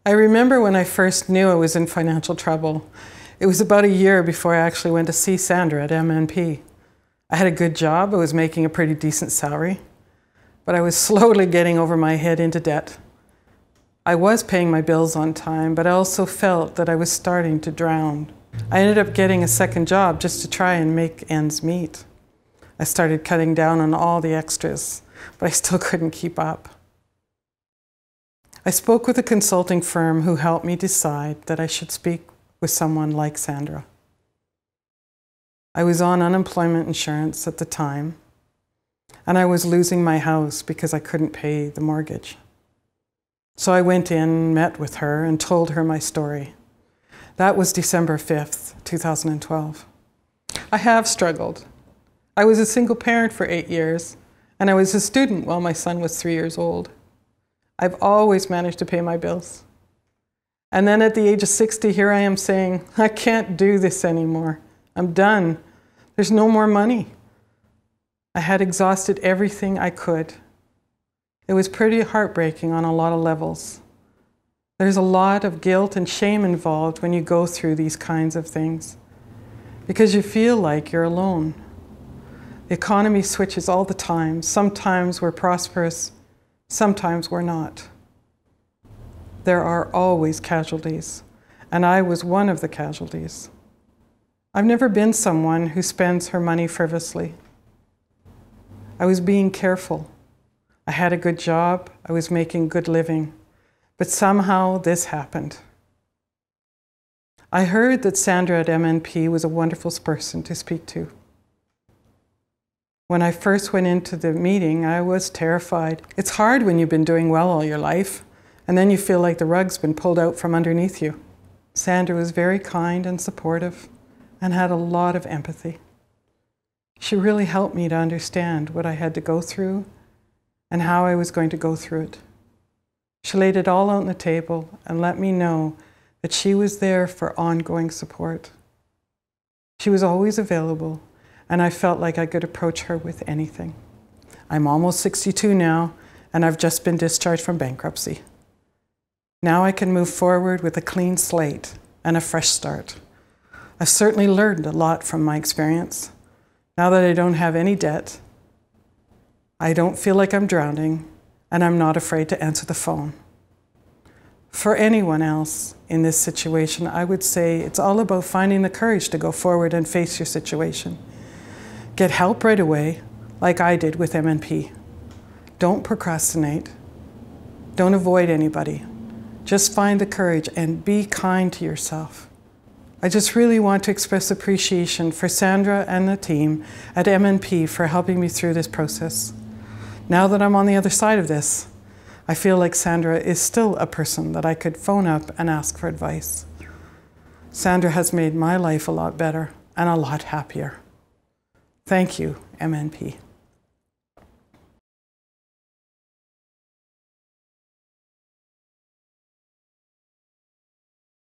I remember when I first knew I was in financial trouble. It was about a year before I actually went to see Sandra at MNP. I had a good job, I was making a pretty decent salary, but I was slowly getting over my head into debt. I was paying my bills on time, but I also felt that I was starting to drown. I ended up getting a second job just to try and make ends meet. I started cutting down on all the extras, but I still couldn't keep up. I spoke with a consulting firm who helped me decide that I should speak with someone like Sandra. I was on unemployment insurance at the time, and I was losing my house because I couldn't pay the mortgage. So I went in, met with her, and told her my story. That was December 5th, 2012. I have struggled. I was a single parent for 8 years, and I was a student while my son was 3 years old. I've always managed to pay my bills. And then at the age of 60, here I am saying, I can't do this anymore. I'm done. There's no more money. I had exhausted everything I could. It was pretty heartbreaking on a lot of levels. There's a lot of guilt and shame involved when you go through these kinds of things, because you feel like you're alone. The economy switches all the time. Sometimes we're prosperous, sometimes we're not. There are always casualties, and I was one of the casualties. I've never been someone who spends her money frivolously. I was being careful. I had a good job, I was making good living, but somehow this happened. I heard that Sandra at MNP was a wonderful person to speak to. When I first went into the meeting, I was terrified. It's hard when you've been doing well all your life, and then you feel like the rug's been pulled out from underneath you. Sandra was very kind and supportive and had a lot of empathy. She really helped me to understand what I had to go through and how I was going to go through it. She laid it all out on the table and let me know that she was there for ongoing support. She was always available, and I felt like I could approach her with anything. I'm almost 62 now, and I've just been discharged from bankruptcy. Now I can move forward with a clean slate and a fresh start. I've certainly learned a lot from my experience. Now that I don't have any debt, I don't feel like I'm drowning, and I'm not afraid to answer the phone. For anyone else in this situation, I would say it's all about finding the courage to go forward and face your situation. Get help right away, like I did with MNP. Don't procrastinate. Don't avoid anybody. Just find the courage and be kind to yourself. I just really want to express appreciation for Sandra and the team at MNP for helping me through this process. Now that I'm on the other side of this, I feel like Sandra is still a person that I could phone up and ask for advice. Sandra has made my life a lot better and a lot happier. Thank you, MNP.